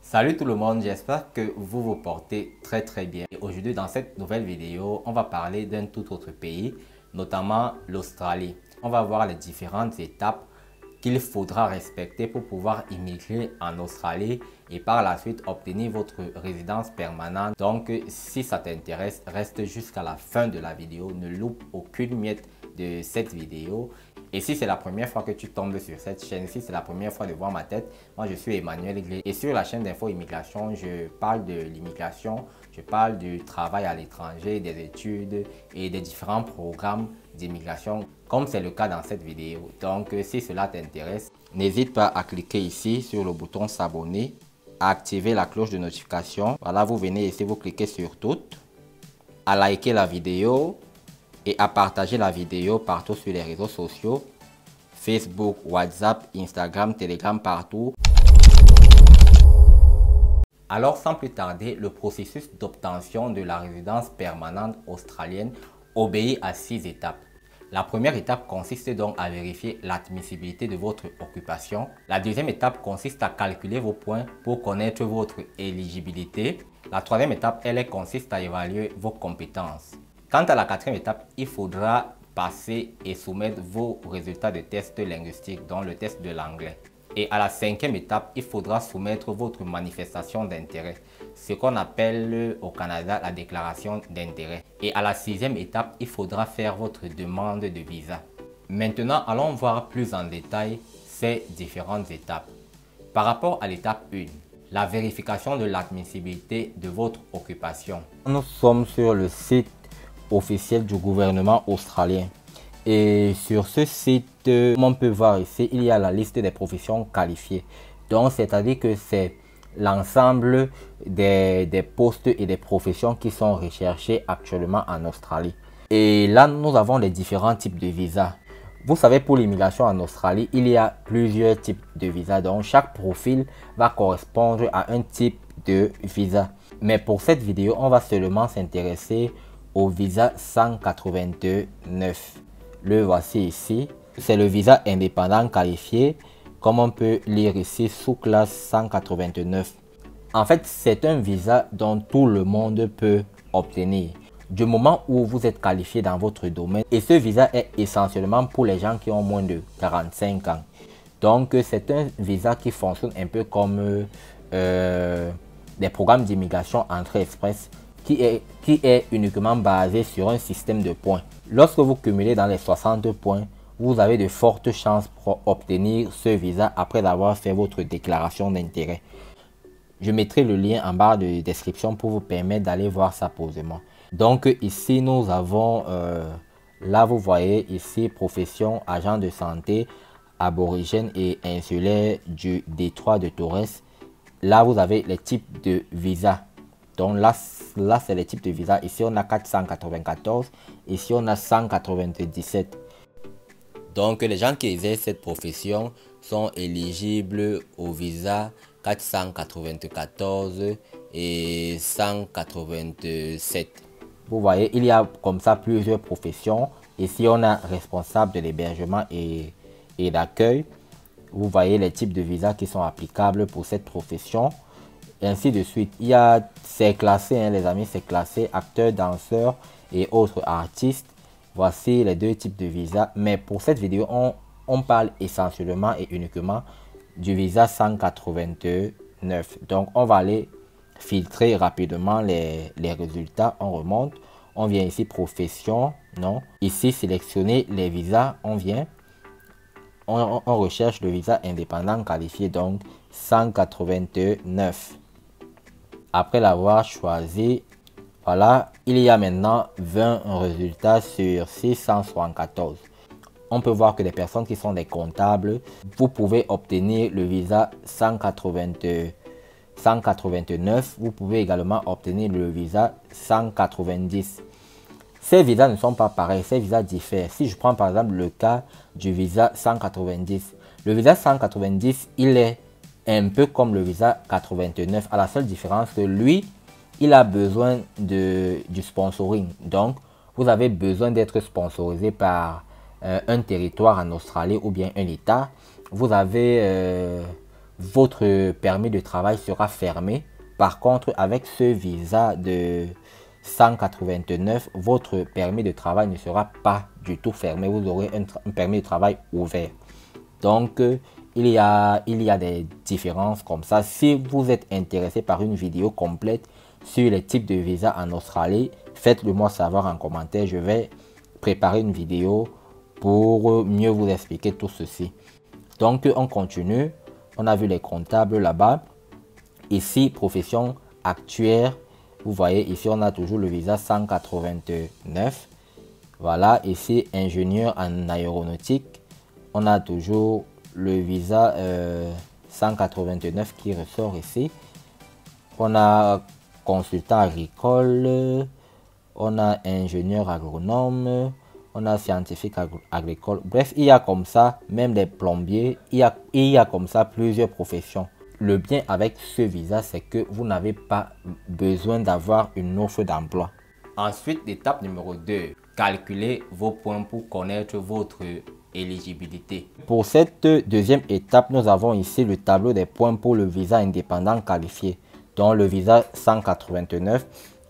Salut tout le monde, j'espère que vous vous portez très bien. Aujourd'hui dans cette nouvelle vidéo, on va parler d'un tout autre pays, notamment l'Australie. On va voir les différentes étapes qu'il faudra respecter pour pouvoir immigrer en Australie et par la suite obtenir votre résidence permanente. Donc si ça t'intéresse, reste jusqu'à la fin de la vidéo, ne loupe aucune miette de cette vidéo. Et si c'est la première fois que tu tombes sur cette chaîne, si c'est la première fois de voir ma tête, moi je suis Emmanuel Glé. Et sur la chaîne d'Info Immigration, je parle de l'immigration, je parle du travail à l'étranger, des études et des différents programmes d'immigration, comme c'est le cas dans cette vidéo. Donc si cela t'intéresse, n'hésite pas à cliquer ici sur le bouton s'abonner, à activer la cloche de notification. Voilà, vous venez ici, vous cliquez sur toutes, à liker la vidéo et à partager la vidéo partout sur les réseaux sociaux, Facebook, WhatsApp, Instagram, Telegram, partout. Alors sans plus tarder, le processus d'obtention de la résidence permanente australienne obéit à 6 étapes. La première étape consiste donc à vérifier l'admissibilité de votre occupation. La deuxième étape consiste à calculer vos points pour connaître votre éligibilité. La troisième étape, elle consiste à évaluer vos compétences. Quant à la quatrième étape, il faudra passer et soumettre vos résultats de test linguistique, dont le test de l'anglais. Et à la cinquième étape, il faudra soumettre votre manifestation d'intérêt, ce qu'on appelle au Canada la déclaration d'intérêt. Et à la sixième étape, il faudra faire votre demande de visa. Maintenant, allons voir plus en détail ces différentes étapes. Par rapport à l'étape 1, la vérification de l'admissibilité de votre occupation. Nous sommes sur le site officiel du gouvernement australien. Et sur ce site, comme on peut voir ici, il y a la liste des professions qualifiées. Donc, c'est-à-dire que c'est l'ensemble des postes et des professions qui sont recherchés actuellement en Australie. Et là, nous avons les différents types de visas. Vous savez, pour l'immigration en Australie, il y a plusieurs types de visas. Donc, chaque profil va correspondre à un type de visa. Mais pour cette vidéo, on va seulement s'intéresser au visa 189. Le voici ici. C'est le visa indépendant qualifié, comme on peut lire ici, sous classe 189. En fait, c'est un visa dont tout le monde peut obtenir du moment où vous êtes qualifié dans votre domaine. Et ce visa est essentiellement pour les gens qui ont moins de 45 ans. Donc, c'est un visa qui fonctionne un peu comme des programmes d'immigration entrée express qui est uniquement basé sur un système de points. Lorsque vous cumulez dans les 60 points, vous avez de fortes chances pour obtenir ce visa après avoir fait votre déclaration d'intérêt. Je mettrai le lien en barre de description pour vous permettre d'aller voir ça posément. Donc ici, nous avons, là vous voyez ici, profession agent de santé, aborigène et insulaire du détroit de Torres. Là, vous avez les types de visas. Donc là c'est les types de visas. Ici, on a 494. Ici, on a 197. Donc, les gens qui exercent cette profession sont éligibles au visa 494 et 187. Vous voyez, il y a comme ça plusieurs professions. Ici, on a responsable de l'hébergement et d'accueil. Vous voyez les types de visas qui sont applicables pour cette profession. Et ainsi de suite. C'est classé, hein, les amis, c'est classé acteurs, danseurs et autres artistes. Voici les deux types de visas. Mais pour cette vidéo, on parle essentiellement et uniquement du visa 189. Donc, on va aller filtrer rapidement les résultats. On remonte. On vient ici, profession. Non. Ici, sélectionner les visas. On vient. On recherche le visa indépendant qualifié. Donc, 189. Après l'avoir choisi, voilà, il y a maintenant 20 résultats sur 674. On peut voir que des personnes qui sont des comptables, vous pouvez obtenir le visa 189. Vous pouvez également obtenir le visa 190. Ces visas ne sont pas pareils, ces visas diffèrent. Si je prends par exemple le cas du visa 190, le visa 190, il est un peu comme le visa 89, à la seule différence que lui, il a besoin du sponsoring. Donc, vous avez besoin d'être sponsorisé par un territoire en Australie ou bien un État. Vous avez votre permis de travail sera fermé. Par contre, avec ce visa de 189, votre permis de travail ne sera pas du tout fermé. Vous aurez un permis de travail ouvert. Donc, il y a des différences comme ça. Si vous êtes intéressé par une vidéo complète sur les types de visas en Australie, faites-le moi savoir en commentaire. Je vais préparer une vidéo pour mieux vous expliquer tout ceci. Donc, on continue. On a vu les comptables là-bas. Ici, profession actuaire. Vous voyez, ici, on a toujours le visa 189. Voilà, ici, ingénieur en aéronautique. On a toujours le visa 189 qui ressort ici. On a consultant agricole. On a ingénieur agronome. On a scientifique agricole. Bref, il y a comme ça, même des plombiers. Il y a comme ça plusieurs professions. Le bien avec ce visa, c'est que vous n'avez pas besoin d'avoir une offre d'emploi. Ensuite, l'étape numéro 2. Calculer vos points pour connaître votre éligibilité. Pour cette deuxième étape, nous avons ici le tableau des points pour le visa indépendant qualifié. Donc le visa 189.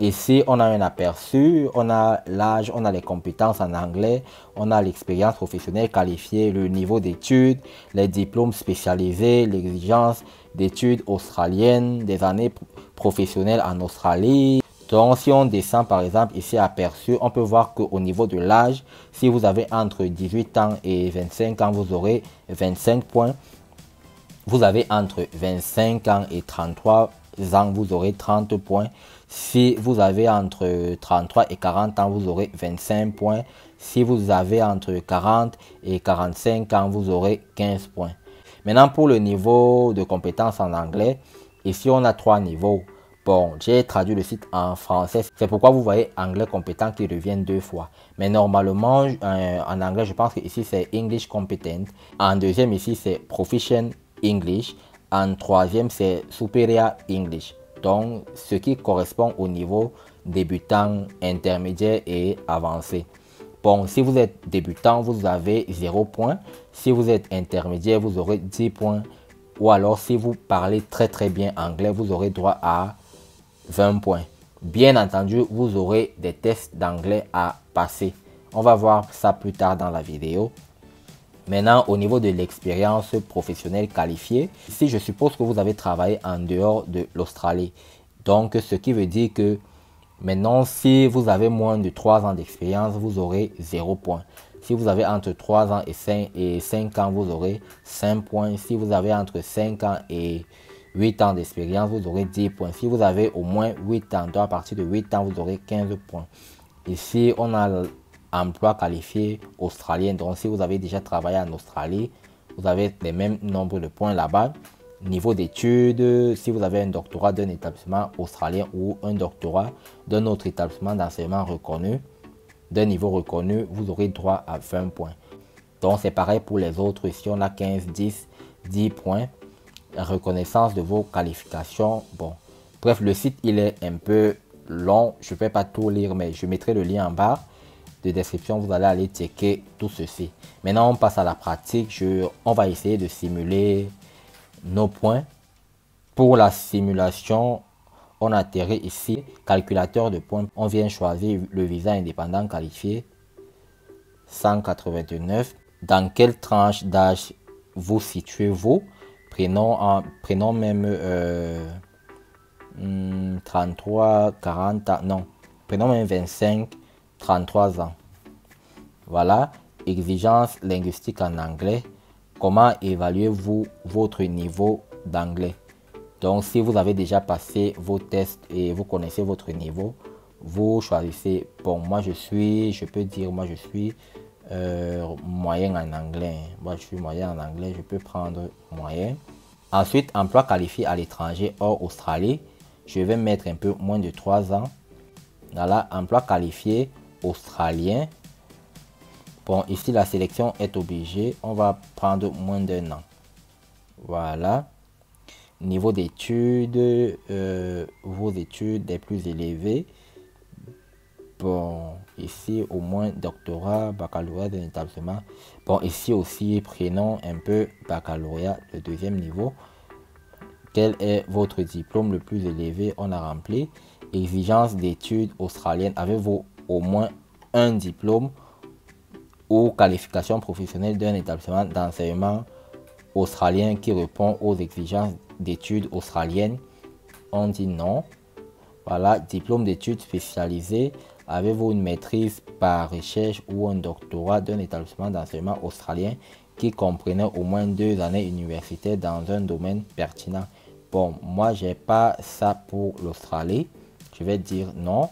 Ici, on a un aperçu, on a l'âge, on a les compétences en anglais, on a l'expérience professionnelle qualifiée, le niveau d'études, les diplômes spécialisés, l'exigence d'études australiennes, des années professionnelles en Australie. Donc, si on descend par exemple ici aperçu, on peut voir qu'au niveau de l'âge, si vous avez entre 18 ans et 25 ans, vous aurez 25 points. Vous avez entre 25 ans et 33 ans, vous aurez 30 points. Si vous avez entre 33 et 40 ans, vous aurez 25 points. Si vous avez entre 40 et 45 ans, vous aurez 15 points. Maintenant, pour le niveau de compétence en anglais, ici, on a 3 niveaux. Bon, j'ai traduit le site en français. C'est pourquoi vous voyez anglais compétent qui revient 2 fois. Mais normalement, en anglais, je pense que ici, c'est English Competent. En deuxième, ici, c'est Proficient English. En troisième, c'est Superior English. Donc, ce qui correspond au niveau débutant, intermédiaire et avancé. Bon, si vous êtes débutant, vous avez 0 points. Si vous êtes intermédiaire, vous aurez 10 points. Ou alors, si vous parlez très bien anglais, vous aurez droit à 20 points. Bien entendu, vous aurez des tests d'anglais à passer. On va voir ça plus tard dans la vidéo. Maintenant, au niveau de l'expérience professionnelle qualifiée, ici, je suppose que vous avez travaillé en dehors de l'Australie. Donc, ce qui veut dire que maintenant, si vous avez moins de 3 ans d'expérience, vous aurez 0 points. Si vous avez entre 3 ans et 5 ans, vous aurez 5 points. Si vous avez entre 5 ans et 8 ans d'expérience, vous aurez 10 points. Si vous avez au moins 8 ans, donc à partir de 8 ans, vous aurez 15 points. Ici, on a l'emploi qualifié australien. Donc, si vous avez déjà travaillé en Australie, vous avez les mêmes nombres de points là-bas. Niveau d'études, si vous avez un doctorat d'un établissement australien ou un doctorat d'un autre établissement d'enseignement reconnu, d'un niveau reconnu, vous aurez droit à 20 points. Donc, c'est pareil pour les autres. Ici, on a 15, 10 points. La reconnaissance de vos qualifications. Bon, bref, le site, il est un peu long. Je ne vais pas tout lire, mais je mettrai le lien en barre de description. Vous allez aller checker tout ceci. Maintenant, on passe à la pratique. On va essayer de simuler nos points. Pour la simulation, on atterrit ici, calculateur de points. On vient choisir le visa indépendant qualifié, 189. Dans quelle tranche d'âge vous situez-vous? Prenons même 33, 40 ans. Non, prenons même 25, 33 ans. Voilà, exigence linguistique en anglais. Comment évaluez-vous votre niveau d'anglais? Donc, si vous avez déjà passé vos tests et vous connaissez votre niveau, vous choisissez. Bon, moi je suis moyen en anglais. Moi je suis moyen en anglais, je peux prendre moyen. Ensuite, emploi qualifié à l'étranger hors Australie. Je vais mettre un peu moins de 3 ans. Voilà, emploi qualifié australien. Bon, ici la sélection est obligée. On va prendre moins d'1 an. Voilà. Niveau d'études, vos études les plus élevées. Bon, ici au moins doctorat, baccalauréat d'un établissement. Bon, ici aussi prenons un peu baccalauréat, le deuxième niveau. quel est votre diplôme le plus élevé? On a rempli. Exigence d'études australiennes. Avez-vous au moins un diplôme ou qualification professionnelle d'un établissement d'enseignement australien qui répond aux exigences d'études australiennes? On dit non. Voilà, diplôme d'études spécialisées. Avez-vous une maîtrise par recherche ou un doctorat d'un établissement d'enseignement australien qui comprenait au moins 2 années universitaires dans un domaine pertinent? Bon, moi, j'ai pas ça pour l'Australie. Je vais dire non.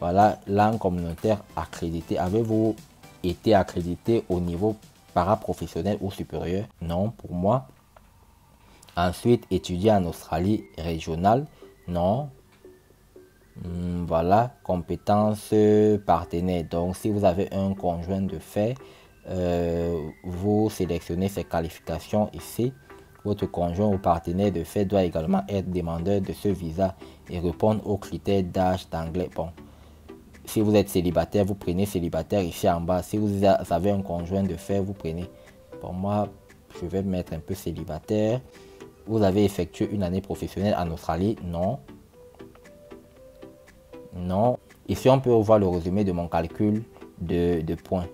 Voilà, langue communautaire accréditée. Avez-vous été accrédité au niveau paraprofessionnel ou supérieur? Non, pour moi. Ensuite, étudier en Australie régionale? Non. Voilà, compétences partenaires. Donc, si vous avez un conjoint de fait, vous sélectionnez ces qualifications ici. Votre conjoint ou partenaire de fait doit également être demandeur de ce visa et répondre aux critères d'âge, d'anglais. Bon, si vous êtes célibataire, vous prenez célibataire ici en bas. Si vous avez un conjoint de fait, vous prenez. Pour moi, je vais mettre un peu célibataire. Vous avez effectué une année professionnelle en Australie? Non. Non. Ici, on peut voir le résumé de mon calcul de points.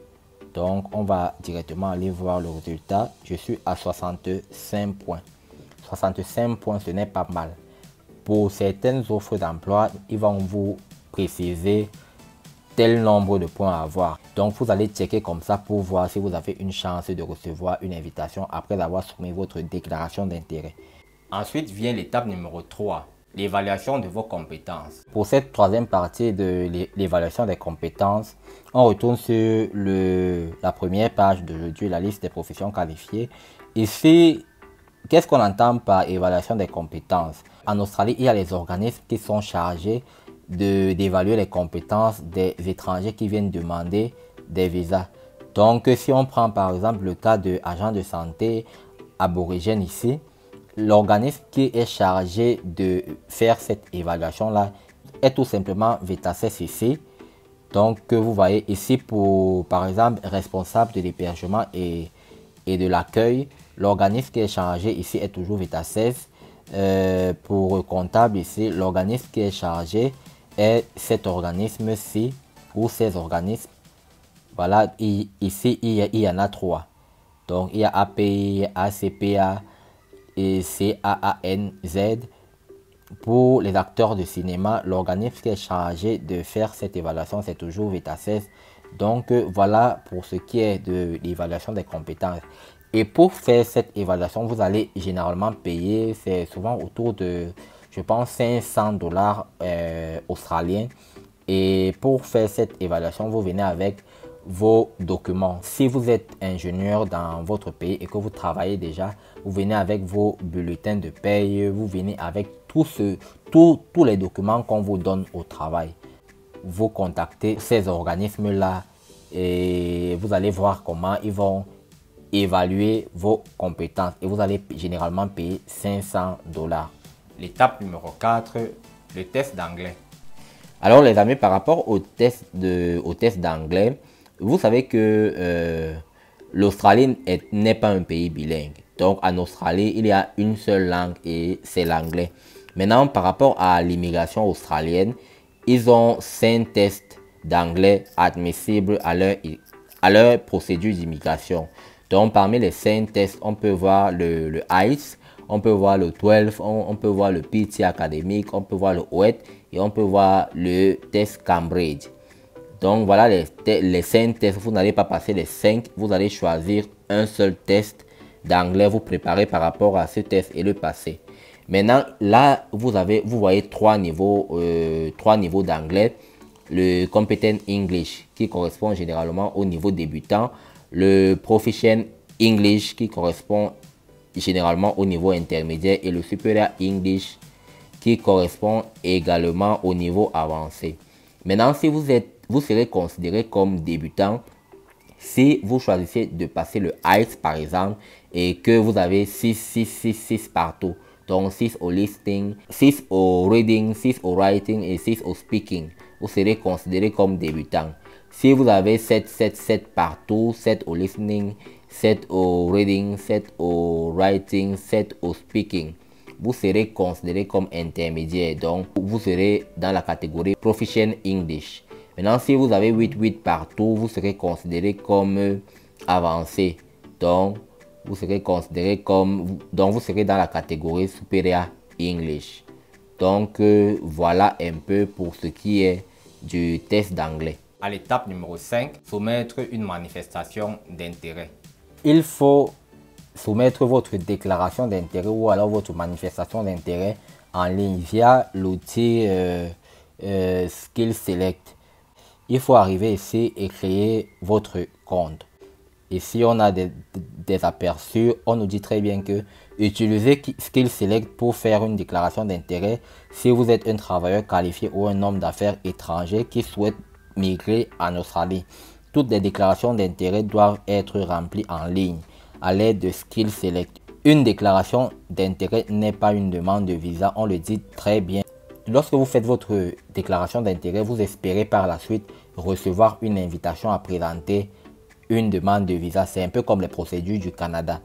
Donc, on va directement aller voir le résultat. Je suis à 65 points. 65 points, ce n'est pas mal. Pour certaines offres d'emploi, ils vont vous préciser tel nombre de points à avoir. Donc, vous allez checker comme ça pour voir si vous avez une chance de recevoir une invitation après avoir soumis votre déclaration d'intérêt. Ensuite vient l'étape numéro 3. L'évaluation de vos compétences. Pour cette troisième partie de l'évaluation des compétences, on retourne sur la première page d'aujourd'hui, la liste des professions qualifiées. Ici, qu'est-ce qu'on entend par évaluation des compétences? En Australie, il y a les organismes qui sont chargés d'évaluer les compétences des étrangers qui viennent demander des visas. Donc, si on prend par exemple le cas de agent de santé aborigène ici, l'organisme qui est chargé de faire cette évaluation-là est tout simplement VETASES ici. Donc, vous voyez ici pour, par exemple, responsable de l'hébergement et de l'accueil, l'organisme qui est chargé ici est toujours VETASES. Pour comptable ici, l'organisme qui est chargé est cet organisme-ci ou ces organismes. Voilà, ici, il y en a 3. Donc, il y a API, ACPA et CAANZ. Pour les acteurs de cinéma, l'organisme qui est chargé de faire cette évaluation, c'est toujours VETASES. Donc, voilà pour ce qui est de l'évaluation des compétences. Et pour faire cette évaluation, vous allez généralement payer, c'est souvent autour de, je pense, 500 dollars australiens. Et pour faire cette évaluation, vous venez avec vos documents. Si vous êtes ingénieur dans votre pays et que vous travaillez déjà, vous venez avec vos bulletins de paye, vous venez avec tous les documents qu'on vous donne au travail. Vous contactez ces organismes-là et vous allez voir comment ils vont évaluer vos compétences et vous allez généralement payer 500 dollars. L'étape numéro 4, le test d'anglais. Alors les amis, par rapport au test d'anglais, vous savez que l'Australie n'est pas un pays bilingue. Donc en Australie, il y a une seule langue et c'est l'anglais. Maintenant, par rapport à l'immigration australienne, ils ont 5 tests d'anglais admissibles à leur procédure d'immigration. Donc parmi les 5 tests, on peut voir le IELTS, on peut voir le 12, on peut voir le PT académique, on peut voir le OET et on peut voir le test Cambridge. Donc voilà les 5 tests. Vous n'allez pas passer les 5, vous allez choisir un seul test d'anglais, vous préparez par rapport à ce test et le passer. Maintenant là vous voyez 3 niveaux d'anglais. Le Competent English qui correspond généralement au niveau débutant, le Proficient English qui correspond généralement au niveau intermédiaire et le Superior English qui correspond également au niveau avancé. Maintenant, si vous serez considéré comme débutant si vous choisissez de passer le IELTS par exemple et que vous avez 6 partout. Donc 6 au listening, 6 au reading, 6 au writing et 6 au speaking. Vous serez considéré comme débutant. Si vous avez 7 partout, 7 au listening, 7 au reading, 7 au writing, 7 au speaking, vous serez considéré comme intermédiaire. Donc, vous serez dans la catégorie Proficient English. Maintenant, si vous avez 8-8 partout, vous serez considéré comme avancé. Donc, vous serez considéré comme... Donc, vous serez dans la catégorie Superior English. Donc, voilà un peu pour ce qui est du test d'anglais. À l'étape numéro 5, soumettre une manifestation d'intérêt. Il faut soumettre votre déclaration d'intérêt ou alors votre manifestation d'intérêt en ligne via l'outil Skill Select. Il faut arriver ici et créer votre compte. Ici, on a des aperçus. On nous dit très bien que utilisez Skill Select pour faire une déclaration d'intérêt si vous êtes un travailleur qualifié ou un homme d'affaires étranger qui souhaite migrer en Australie. Toutes les déclarations d'intérêt doivent être remplies en ligne à l'aide de Skill Select. Une déclaration d'intérêt n'est pas une demande de visa, on le dit très bien. Lorsque vous faites votre déclaration d'intérêt, vous espérez par la suite recevoir une invitation à présenter une demande de visa. C'est un peu comme les procédures du Canada.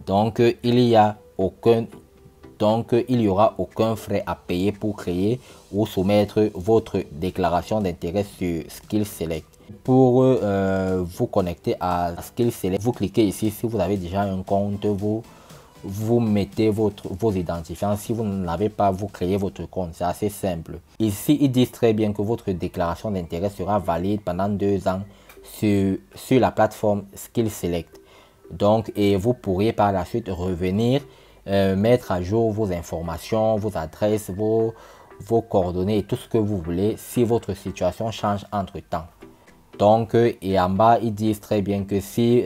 Donc, il y aura aucun frais à payer pour créer ou soumettre votre déclaration d'intérêt sur Skill Select. Pour vous connecter à Skill Select, vous cliquez ici. Si vous avez déjà un compte, vous mettez vos identifiants. Si vous ne l'avez pas, vous créez votre compte. C'est assez simple. Ici, ils disent très bien que votre déclaration d'intérêt sera valide pendant 2 ans sur la plateforme Skill Select. Donc, et vous pourriez par la suite revenir mettre à jour vos informations, vos adresses, vos coordonnées et tout ce que vous voulez si votre situation change entre temps. Donc, et en bas, ils disent très bien que si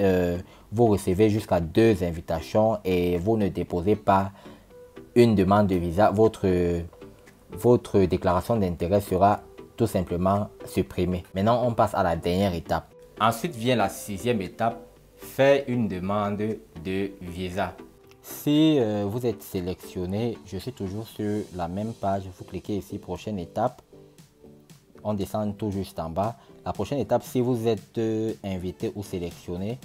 vous recevez jusqu'à 2 invitations et vous ne déposez pas une demande de visa, votre déclaration d'intérêt sera tout simplement supprimée. Maintenant, on passe à la dernière étape. Ensuite vient la 6e étape, faire une demande de visa. Si vous êtes sélectionné, je suis toujours sur la même page, vous cliquez ici, prochaine étape. On descend tout juste en bas. La prochaine étape, si vous êtes invité ou sélectionné,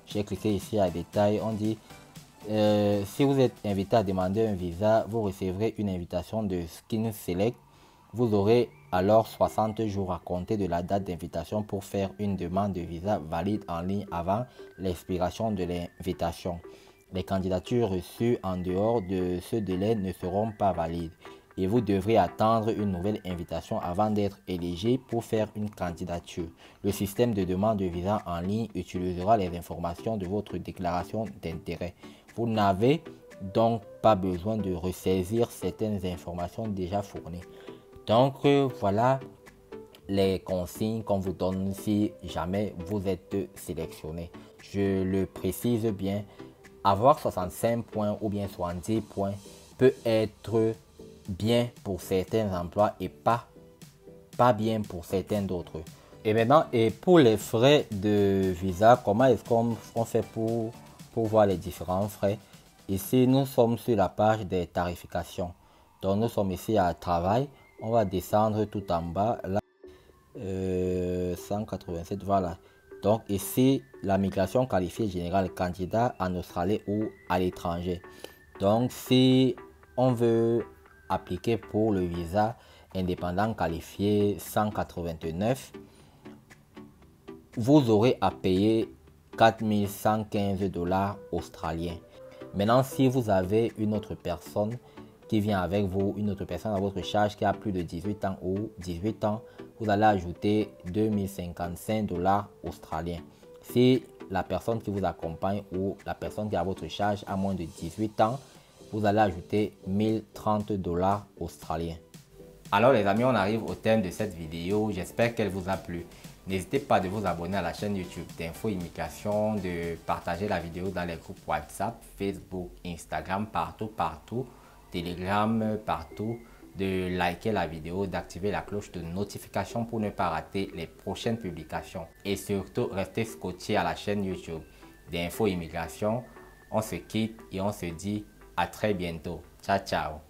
j'ai cliqué ici à détail, on dit si vous êtes invité à demander un visa, vous recevrez une invitation de Skill Select. Vous aurez alors 60 jours à compter de la date d'invitation pour faire une demande de visa valide en ligne avant l'expiration de l'invitation. Les candidatures reçues en dehors de ce délai ne seront pas valides et vous devrez attendre une nouvelle invitation avant d'être éligible pour faire une candidature. Le système de demande de visa en ligne utilisera les informations de votre déclaration d'intérêt. Vous n'avez donc pas besoin de ressaisir certaines informations déjà fournies. Donc voilà les consignes qu'on vous donne si jamais vous êtes sélectionné. Je le précise bien, avoir 65 points ou bien 70 points peut être bien pour certains emplois et pas bien pour certains d'autres. Et maintenant, et pour les frais de visa, comment est-ce qu'on fait pour voir les différents frais? Ici, nous sommes sur la page des tarifications. Donc, nous sommes ici à travail. On va descendre tout en bas. Là, 187, voilà. Donc, ici, la migration qualifiée générale, candidat en Australie ou à l'étranger. Donc, si on veut appliquer pour le visa indépendant qualifié 189, vous aurez à payer 4115 $ australiens. Maintenant, si vous avez une autre personne qui vient avec vous, une autre personne à votre charge qui a plus de 18 ans ou 18 ans, vous allez ajouter 2055 $ australiens. Si la personne qui vous accompagne ou la personne qui est à votre charge a moins de 18 ans, vous allez ajouter 1030 $ australiens. Alors les amis, on arrive au terme de cette vidéo. J'espère qu'elle vous a plu. N'hésitez pas de vous abonner à la chaîne YouTube d'Info Immigration, de partager la vidéo dans les groupes WhatsApp, Facebook, Instagram, partout, Telegram, partout, de liker la vidéo, d'activer la cloche de notification pour ne pas rater les prochaines publications. Et surtout, restez scotché à la chaîne YouTube d'Info Immigration. On se quitte et on se dit à très bientôt. Ciao, ciao.